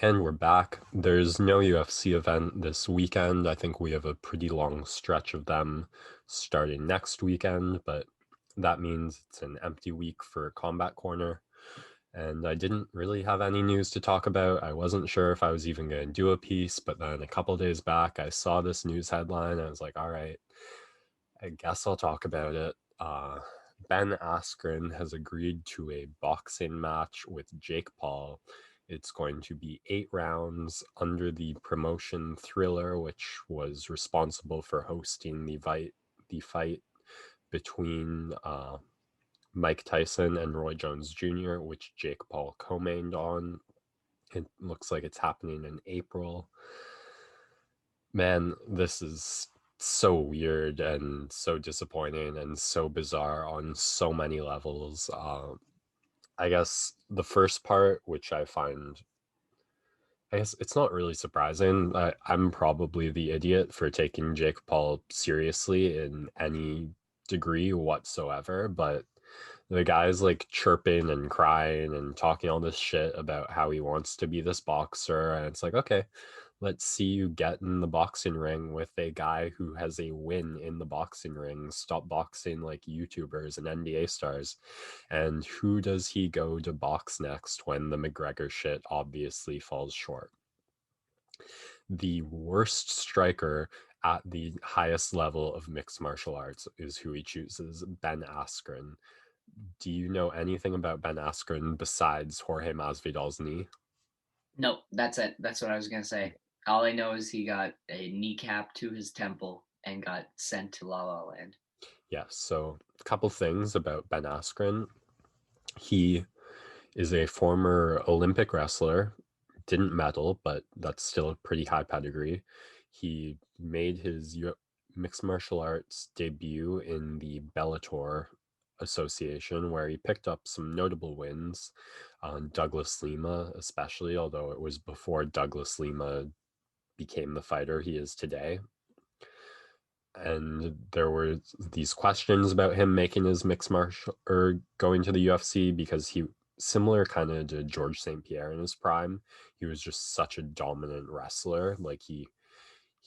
And we're back. There's no UFC event this weekend. I think we have a pretty long stretch of them starting next weekend, but that means it's an empty week for Combat Corner. And I didn't really have any news to talk about. I wasn't sure if I was even going to do a piece, but then a couple days back, I saw this news headline. I was like, all right, I guess I'll talk about it. Ben Askren has agreed to a boxing match with Jake Paul. It's going to be 8 rounds under the promotion Thriller, which was responsible for hosting the fight between Mike Tyson and Roy Jones Jr., which Jake Paul co-mained on. It looks like it's happening in April. Man, this is so weird and so disappointing and so bizarre on so many levels. I guess the first part, which I guess it's not really surprising. I'm probably the idiot for taking Jake Paul seriously in any degree whatsoever, but the guy's like chirping and crying and talking all this shit about how he wants to be this boxer. And it's like, okay, let's see you get in the boxing ring with a guy who has a win in the boxing ring. Stop boxing like YouTubers and NBA stars. And who does he go to box next when the McGregor shit obviously falls short? The worst striker at the highest level of mixed martial arts is who he chooses, Ben Askren. Do you know anything about Ben Askren besides Jorge Masvidal's knee? Nope, that's it. That's what I was gonna say. All I know is he got a kneecap to his temple and got sent to La La Land. Yes, so a couple things about Ben Askren. He is a former Olympic wrestler, didn't medal, but that's still a pretty high pedigree. He made his mixed martial arts debut in the Bellator Association, where he picked up some notable wins on Douglas Lima, especially, although it was before Douglas Lima became the fighter he is today. And there were these questions about him making his mixed martial or going to the UFC because he similar kind of to George St. Pierre in his prime. He was just such a dominant wrestler. Like he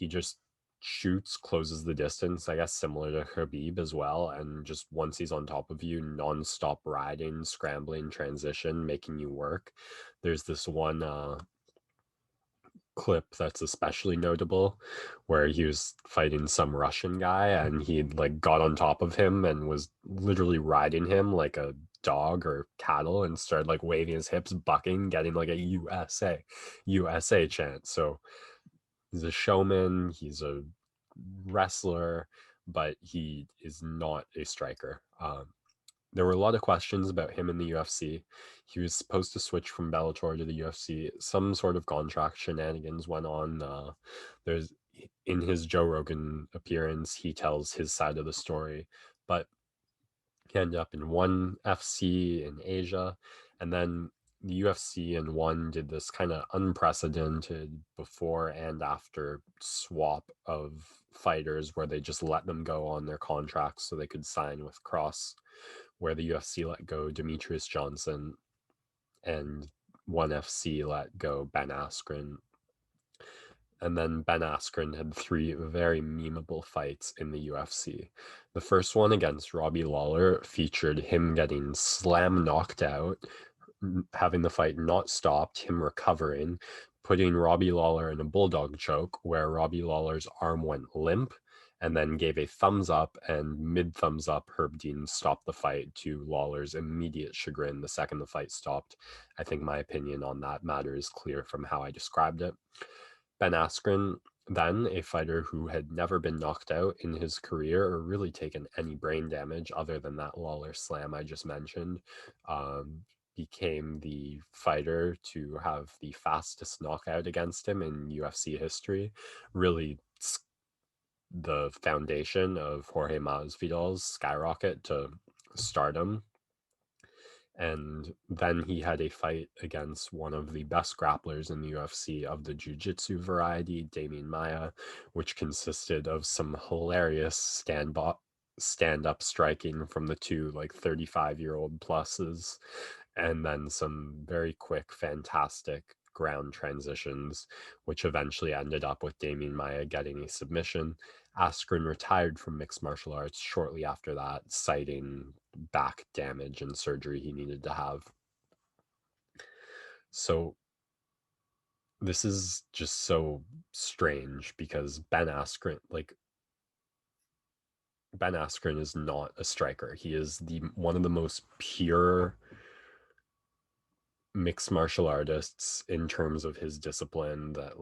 just shoots, closes the distance, I guess similar to Khabib as well. And just once he's on top of you, nonstop riding, scrambling, transition, making you work. There's this one clip that's especially notable where he was fighting some Russian guy and he like got on top of him and was literally riding him like a dog or cattle and started like waving his hips, bucking, getting like a USA chant. So he's a showman, he's a wrestler, but he is not a striker. There were a lot of questions about him in the UFC. He was supposed to switch from Bellator to the UFC. Some sort of contract shenanigans went on. There's in his Joe Rogan appearance, he tells his side of the story, but he ended up in ONE FC in Asia, and then the UFC and ONE did this kind of unprecedented before and after swap of fighters where they just let them go on their contracts so they could sign with Cross, where the UFC let go Demetrius Johnson and ONE FC let go Ben Askren. And then Ben Askren had 3 very memeable fights in the UFC. The first one against Robbie Lawler featured him getting slam knocked out, having the fight not stopped, him recovering, putting Robbie Lawler in a bulldog choke where Robbie Lawler's arm went limp and then gave a thumbs up, and mid thumbs up, Herb Dean stopped the fight to Lawler's immediate chagrin the second the fight stopped. I think my opinion on that matter is clear from how I described it. Ben Askren, then a fighter who had never been knocked out in his career or really taken any brain damage other than that Lawler slam I just mentioned, um, became the fighter to have the fastest knockout against him in UFC history. Really the foundation of Jorge Masvidal's skyrocket to stardom. And then he had a fight against one of the best grapplers in the UFC of the jiu-jitsu variety, Damian Maia, which consisted of some hilarious stand-up striking from the two like 35-year-old pluses, and then some very quick, fantastic ground transitions, which eventually ended up with Damian Maia getting a submission. Askren retired from mixed martial arts shortly after that, citing back damage and surgery he needed to have. So this is just so strange because Ben Askren is not a striker. He is one of the most pure mixed martial artists in terms of his discipline that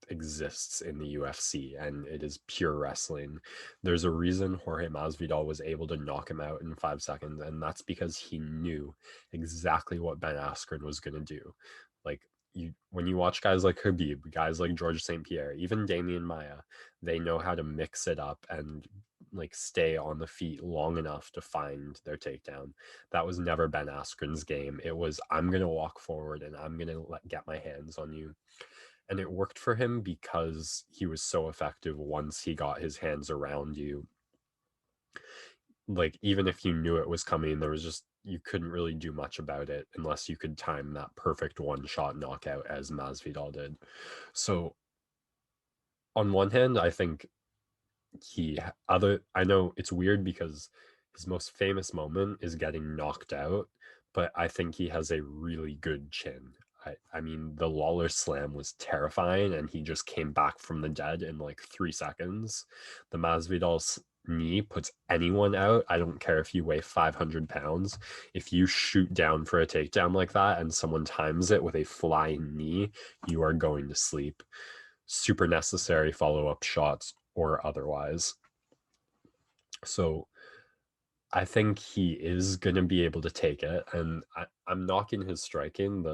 exists in the UFC, and it is pure wrestling. There's a reason Jorge Masvidal was able to knock him out in 5 seconds, and that's because he knew exactly what Ben Askren was going to do. When you watch guys like Khabib, guys like George St. Pierre, even Damian Maia, they know how to mix it up and stay on the feet long enough to find their takedown. That was never Ben Askren's game. It was, I'm going to walk forward and I'm going to get my hands on you. And it worked for him because he was so effective once he got his hands around you. Even if you knew it was coming, you couldn't really do much about it unless you could time that perfect one-shot knockout as Masvidal did. So on one hand, I think I know it's weird because his most famous moment is getting knocked out, but I think he has a really good chin. I mean, the Lawler slam was terrifying, and he just came back from the dead in 3 seconds. The Masvidal knee puts anyone out. I don't care if you weigh 500 pounds. If you shoot down for a takedown like that and someone times it with a flying knee, you are going to sleep. Super necessary follow-up shots or otherwise. So I think he is going to be able to take it, and I'm knocking his striking.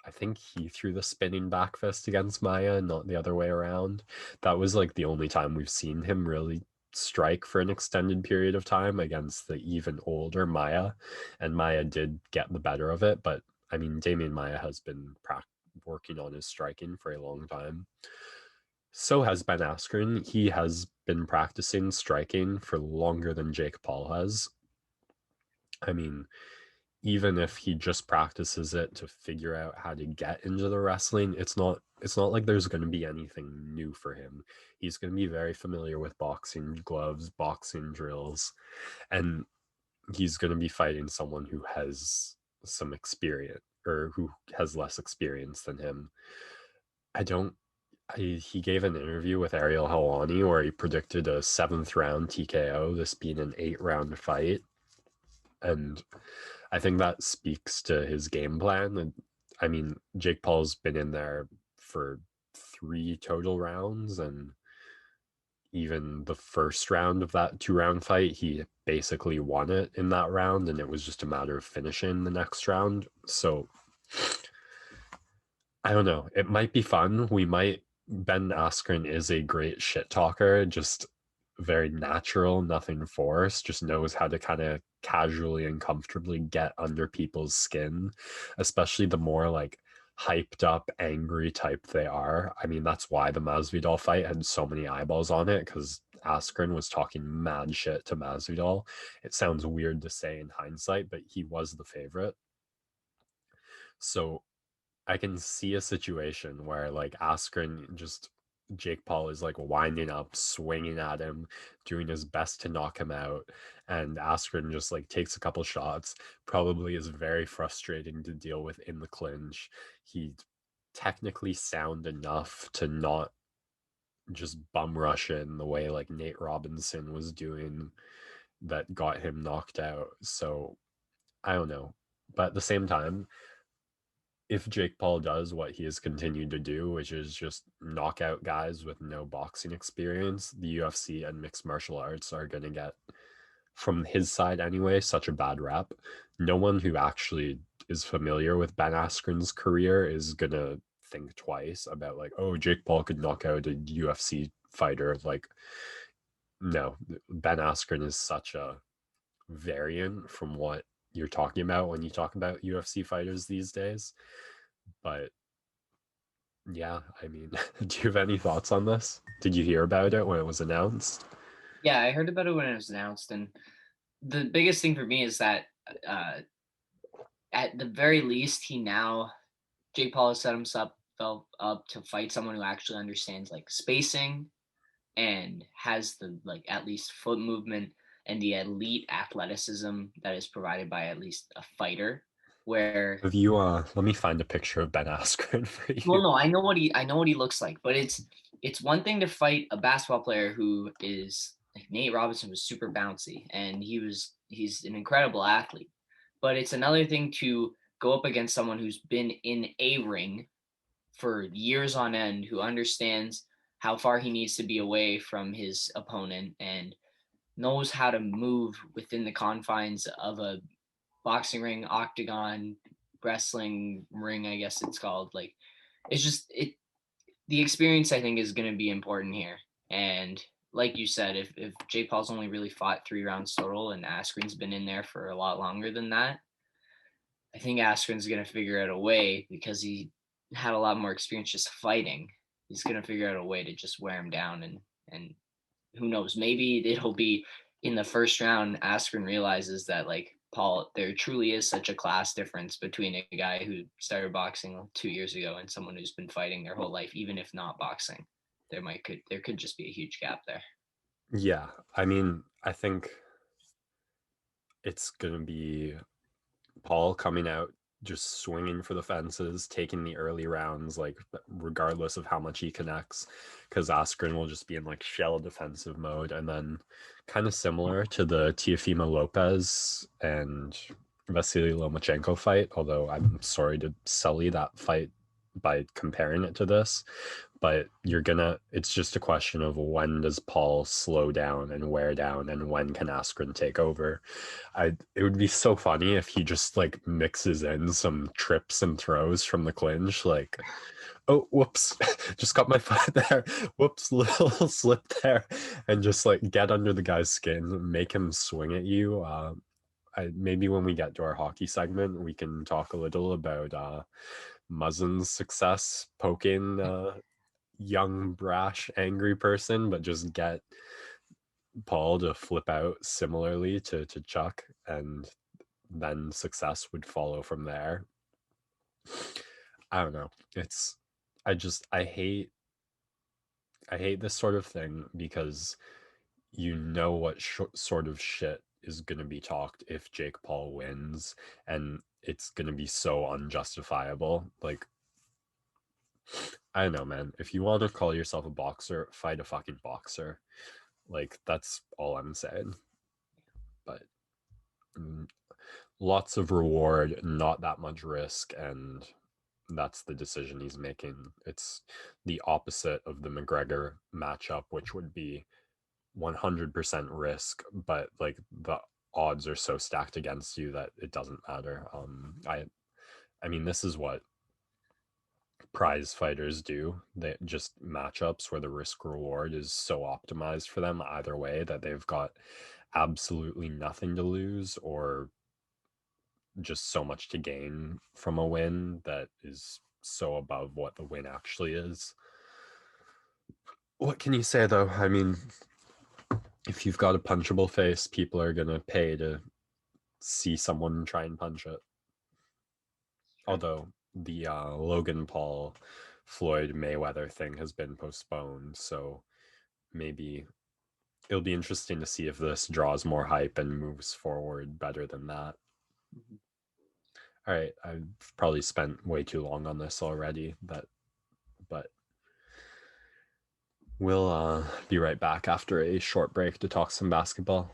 I think he threw the spinning back fist against Maia, not the other way around. That was the only time we've seen him really strike for an extended period of time against the even older Maia, and Maia did get the better of it. But I mean, Damian Maia has been working on his striking for a long time. So has Ben Askren. He has been practicing striking for longer than Jake Paul has. I mean, even if he just practices it to figure out how to get into the wrestling, it's not like there's going to be anything new for him. He's going to be very familiar with boxing gloves, boxing drills, and he's going to be fighting someone who has some experience or who has less experience than him. He gave an interview with Ariel Helwani where he predicted a 7th round TKO, this being an 8-round fight. And I think that speaks to his game plan. And I mean, Jake Paul's been in there for 3 total rounds, and even the first round of that 2-round fight, he basically won it in that round, and it was just a matter of finishing the next round. So I don't know. It might be fun. Ben Askren is a great shit talker, just very natural, nothing forced, just knows how to kind of casually and comfortably get under people's skin, especially the more hyped up, angry type they are. I mean, that's why the Masvidal fight had so many eyeballs on it, because Askren was talking mad shit to Masvidal. It sounds weird to say in hindsight, but he was the favorite. So I can see a situation where Askren Jake Paul is winding up, swinging at him, doing his best to knock him out, and Askren just takes a couple shots. Probably is very frustrating to deal with in the clinch. He technically sound enough to not just bum rush in the way Nate Robinson was doing that got him knocked out. So I don't know, but at the same time, if Jake Paul does what he has continued to do, which is just knock out guys with no boxing experience, the UFC and mixed martial arts are going to get, from his side anyway, such a bad rap. No one who actually is familiar with Ben Askren's career is going to think twice about oh, Jake Paul could knock out a UFC fighter. No, Ben Askren is such a variant from what you're talking about when you talk about UFC fighters these days. But yeah, I mean, do you have any thoughts on this? Did you hear about it when it was announced? Yeah, I heard about it when it was announced, and the biggest thing for me is that uh, at the very least, he now Jake Paul has set himself up to fight someone who actually understands like spacing and has the like at least foot movement and the elite athleticism that is provided by at least a fighter. Where Have you let me find a picture of Ben Askren for well, you. no, I know what he looks like, but it's one thing to fight a basketball player who is like Nate Robinson was super bouncy and he's an incredible athlete. But it's another thing to go up against someone who's been in a ring for years on end, who understands how far he needs to be away from his opponent and knows how to move within the confines of a boxing ring, octagon, wrestling ring, I guess it's called. Like it's just it the experience I think is going to be important here. And like you said, if Jake Paul's only really fought 3 rounds total and Askren's been in there for a lot longer than that, I think Askren's going to figure out a way because he had a lot more experience just fighting. He's going to figure out a way to just wear him down and who knows, maybe it'll be in the first round Askren realizes that like Paul, there truly is such a class difference between a guy who started boxing 2 years ago and someone who's been fighting their whole life, even if not boxing. There could just be a huge gap there. Yeah, I mean, I think it's gonna be Paul coming out just swinging for the fences, taking the early rounds, like regardless of how much he connects, because Askren will just be in like shell defensive mode, and then kind of similar to the Teofimo Lopez and Vasily Lomachenko fight. Although I'm sorry to sully that fight by comparing it to this, but it's just a question of when does Paul slow down and wear down and when can Askren take over. It would be so funny if he just like mixes in some trips and throws from the clinch, like, oh whoops, just got my foot there, whoops, little slip there, and just like get under the guy's skin, make him swing at you. Maybe when we get to our hockey segment, we can talk a little about Muzzin's success poking young, brash, angry person, but just get Paul to flip out similarly to Chuck, and then success would follow from there. I don't know. I just I hate this sort of thing because you know what sort of shit is going to be talked if Jake Paul wins, and it's going to be so unjustifiable. Like, I don't know, man. If you want to call yourself a boxer, fight a fucking boxer. Like, that's all I'm saying. But lots of reward, not that much risk, and that's the decision he's making. It's the opposite of the McGregor matchup, which would be 100% risk, but like the odds are so stacked against you that it doesn't matter. I mean, this is what prize fighters do. They just matchups where the risk reward is so optimized for them either way that they've got absolutely nothing to lose or just so much to gain from a win that is so above what the win actually is. What can you say though? I mean, if you've got a punchable face, people are gonna pay to see someone try and punch it. Although the Logan Paul Floyd Mayweather thing has been postponed, so maybe it'll be interesting to see if this draws more hype and moves forward better than that. Mm-hmm. All right, I've probably spent way too long on this already, but we'll be right back after a short break to talk some basketball.